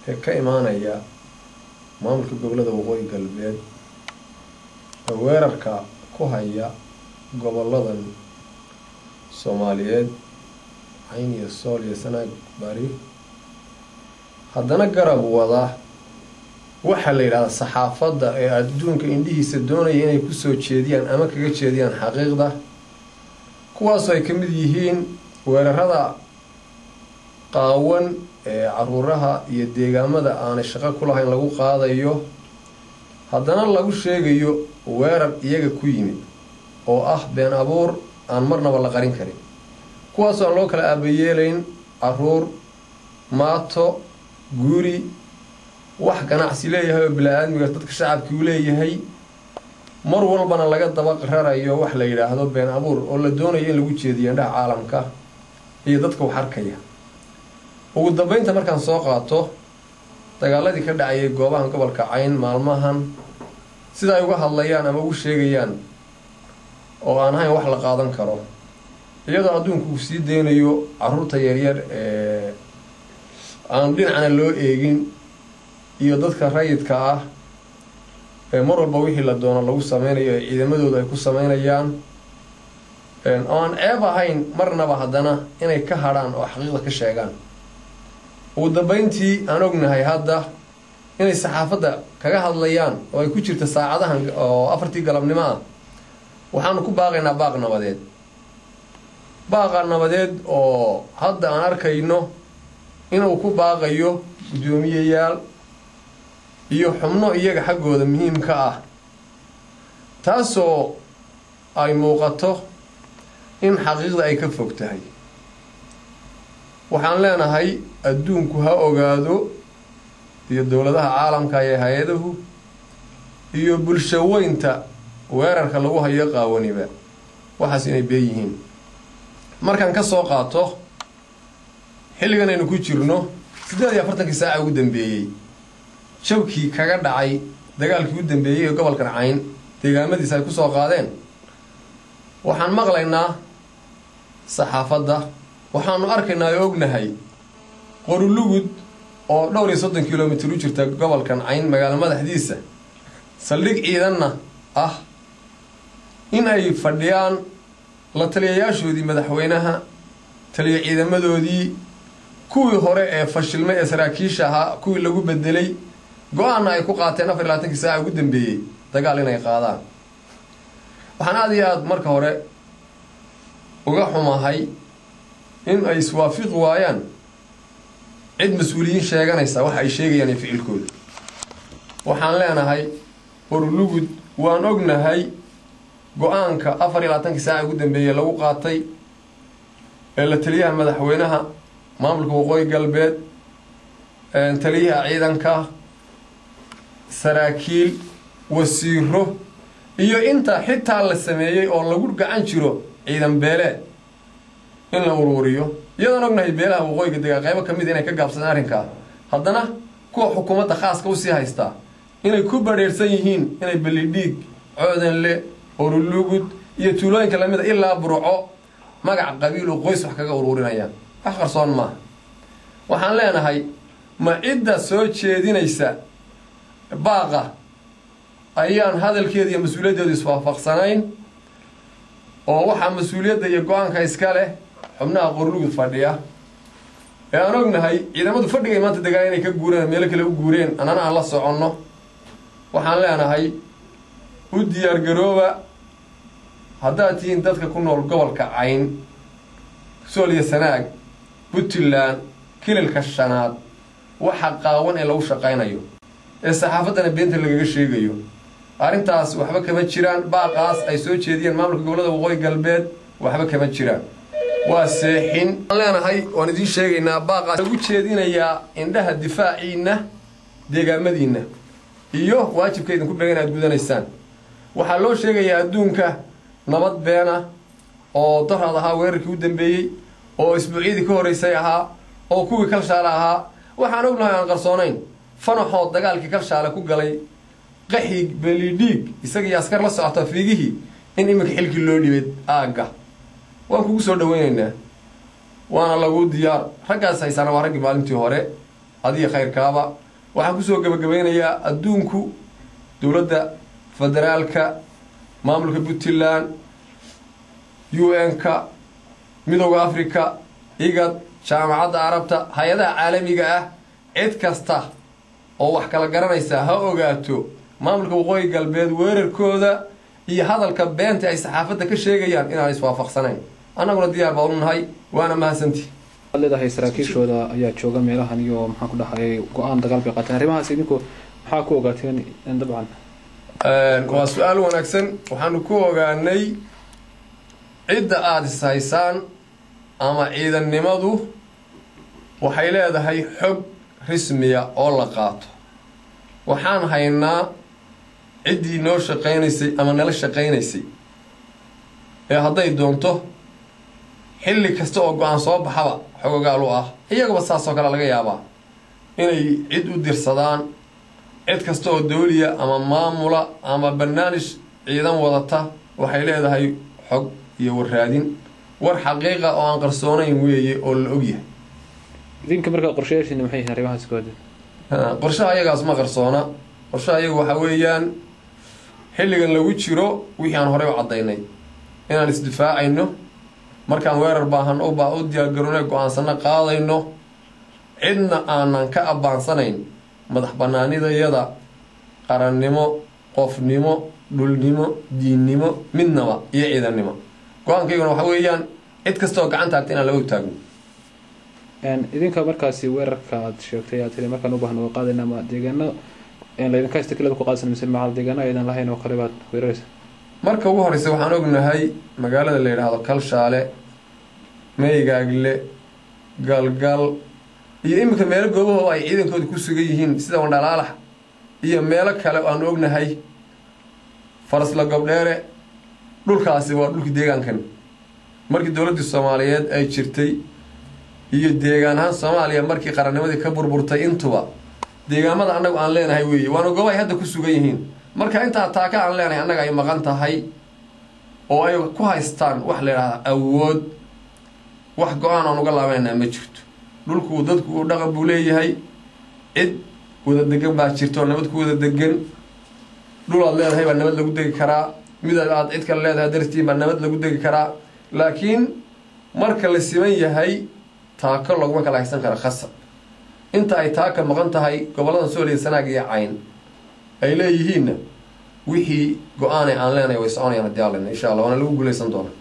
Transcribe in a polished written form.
ka imaanaya maamulka gobolada waqooyi galbeed weerarka ku haya goboladan Soomaaliyeed Cayn iyo Sool iyo Sanaag bari haddana garab wada waxa la yiraahdo saxaafadda ee adduunka indhihiisa doonaya inay ku soo jeediyaan ama kaga jeediyaan xaqiiqda kuwaas ay kamid yihiin weerarada qaawan ee caruuraha iyo deegaamada aan shaqo ku lahayn lagu qaadayo haddana lagu sheegayo weerar iyaga ku yimid oo been abuur aan marnaba la qarin karin kuwaas oo loo kala aabayeelayn caruur maato guri wax ganacsi leeyahay bilaaadmiga dadka shacabka uu leeyahay mar walbana laga daba qararayo wax la yiraahdo been abuur oo la doonayo in lagu jeediyo indhaha caalamka iyo dadka wax arkaya ugu dambeynta markaan soo qaato dagaaladii ka dhacay goobaha gobolka Cayn maalmahan sida ay uga hadlayaan ama ugu sheegayaan oo aan ahayn wax la qaadan karo iyadoo adduunku uu sii deynayo caruurta yaryar ee aan dhinacna loo eegin iyo dadka rayidka mar walba wixii la doono lagu sameynayo ciidamadooda ay ku sameynayaan aan ceeb ahayn marnaba haddana inay ka hadhaan oo xaqiiqda ka sheegaan ugu dambeyntii aan ognahay hadda inay saxaafadda kaga hadlayaan oo ay ku jirto saacadahan oo 4 galabnimo waxaanu ku baaqaynaa baaqa nabadeed oo hadda aan arkayno inuu ku baaqayo gudoomiyeyaal iyo xubno iyaga xaggooda muhiimka taasoo ay muuqato in xaqiiqda ay ka fog tahay waxaan leenahay adduunku ha ogaado iyo dawladaha caalamka iyo hay'adahu iyo bulshaweynta weerarka lagu hayo qaawaniba waxaas inay beeyihiin markaan ka soo qaato xilligan aynu ku jirno 48 saac ugu dambeeyay shawkii kaga dhacay dagaalkii ugu dambeeyay ee gobolka Cayn deegaamadiisa ay ku soo qaadeen waxaan maqlaynaa saxaafadda waxaanu arkaynaa oo ognahay qorulugud oo dhowr iyo 30 kiiloomitir u jirta gobolkan Cayn magaalada madaxdiisa saldhig ciidanna in ay fadhiyaan la taliyayaashoodii madaxweynaha taliya ciidamadoodii kuwii hore ee fashilmay ee saraakiisha ahaa kuwii lagu bedelay go'aanna ay ku qaateen 24 saac ugu dambeeyay dagaal inay qaadaan waxaan aad iyo aad marka hore uga xumahay in ay iswaafiq waayaan cid mas'uuliyiin sheeganaysa waxa ay sheegayaan in ficilkooda waxaan leenahay qorulugud waan ognahay go'aanka 24 saac ugu dambeeyay lagu qaatay ee la taliyaha madaxweynaha maamulka waqooyi galbeed taliyaha ciidanka saraakiil wasiiro iyo inta xitaa la sameeyay oo lagu gacan jiro ciidan beeleed in la ururiyo iyadoo ognahay beelaha waqooyiga deegaan qaybo kamid inay ka gaabsadaan arrinka haddana kuwa xukuumadda khaaska u sii haysta inay ku bareersan yihiin inay balidhiig coodanle qorulugud iyo tuulooyinka lamida ilaa burco magac qabiil oo qoys wax kaga ururinayaan wax qarsoon ma waxaan leenahay ma cidda soo jeedinaysa baaqa ayaan hadalkeeda iyo mas'uuliyaddeedu iswaafaqsanayn oo waxa mas'uuliyadda iyo go'aanka iska leh xubnaha qorulugud fadhiya ee aan ognahay ciidamadu fadhiga maanta degaan inay ka guureen meel kale u guureen anana aan la soconno waxaan leenahay u diyaar garooba haddaad tihiin dadka ku nool gobolka Cayn Sool iyo Sanaag Puntland kilalka shanaad waxa qaawan ee lagu shaqaynayo ee saxaafaddana beenta lagaga sheegayo arrintaas waxba kama jiraan baaqaas ay soo jeediyeen maamulka gobolada waqooyi galbeed waxba kama jiraan waa seexin leenahay waan idin sheegaynaa baaqaas ugu jeedinayaa indhaha difaaciina deegaamadiina iyo waajibkeedin ku beegan aad gudanaysaan waxaa loo sheegayaa adduunka nabad beena oo daraad ahaa weerarkii u dambeeyay oo isbuuciyadii ka horeysay ahaa oo kuwii kalshaala ahaa waxaan ognahay aan qarsoonayn fanaxood dagaalkii kalshaala ku galay qaxi balidhiig isagii askar la socota fiigihii in imika xilkii loo dhibay aaga waan kugu soo dhaweynaynaa waana lagu diyaar raggaas haysana waa raggii maalintii hore adiga khayrkaaba waxaan kusoo gabagabeynayaa adduunku dowladda federaalka maamulka Puntland UN-ka midowga Afrika IGAD jaamacadda Carabta hay'adaha caalamiga ah cid kasta oo wax kala garanaysa ha ogaato maamulka waqooyi galbeed weerarkooda iyo hadalka beenta ay saxaafadda ka sheegayaan inaan iswaafaqsanayn annaguna diyaar baan u nahay waana mahadsantii leedahay saraakiishooda ayaa jooga meelahan iyo maxaan ku dhahay go'aan dagaal bay qaateen arrimahaas idinku maxaa ku ogaateen in dabcan waa su'aal wanaagsan waxaanu ku ogaanay cidda aad ishaysaan ama ciidannimadu waxay leedahay xog rasmiya oo la qaato waxaan haynaa ciddii noo shaqaynaysay ama nala shaqaynaysay ee hadday doonto xilli kasta oo go'aan soo baxaba xogogaal u ah iyagaba saasoo kale laga yaabaa inay cid u dirsadaan cid kasta oo dawliya ama maamula ama barnaamij ciidan wadata waxay leedahay xog iyo warraadin war xaqiiqa oo aan qarsoonayn weeye oo la ogyahay idinka markaa qorshayaashiina maxay yihiin arrimahaas kooda qorshaha ayagaas ma qarsoona qorshaha ayagu waxa weeyaan xilligan lagu jiro wixii aan horey u caddaynay inaan isdifaacayno markaan weerar baahan u diyaargarowna go'aansano qaadayno cidna aanan ka abbaansanayn madax bannaanidayada qarannimo qofnimo dhulnimo diinnimo midnaba iyo ciidannimo go-aankayguna waxa weeyaan cid kastaoo gacan taagta inaan laba taagno idinka markaasi weerarka aad sheegtay aad tiri markaan u baahno oo qaadayna ama deegaano laydinka istikilada ku qaadsan mise macal deegaano aydan lahayn oo kale baad weeraraysa marka ugu horreysa waxaan ognahay magaalada la yidhaahdo Kalshaale Meygaagle Galgal iyo iminka meelo goobaha ay ciidankooda ku sugan yihiin sida Wandalaalax iyo meelo kale oo aan ognahay Farasla Gobdheere dhulkaasi waa dhulkii deegaankan markii dowladda Soomaaliyeed ay jirtay iyo deegaan ahaan Soomaaliya markii qarannimadii ka burburtay intuba deegaamada annagu aan leenahay weeye waana goobo ay hadda ku sugan yihiin marka inta taaka aan leenahay annaga ay maqan tahay oo ay ku haystaan wax la yiraahdo awood wax go'aan aan uga laabanayna ma jirto dhulku dadku uu dhaqan buu leeyahay cid wada degan baa jirto nabad ku wada degan dhul aad leedahay baa nabad lagu degi karaa mid aad cid kale leedahay dartiin baa nabad lagu degi karaa laakiin marka la siman yahay taako laguma kala haysan karo khasab inta ay taaka maqan tahay gobollada Soomaaliya Sanaag iyo Cayn ay leeyihiin wixii go'aan aan leenahay way soconayaan hadii Allah insha Allah wana lagu guuleysan doonaa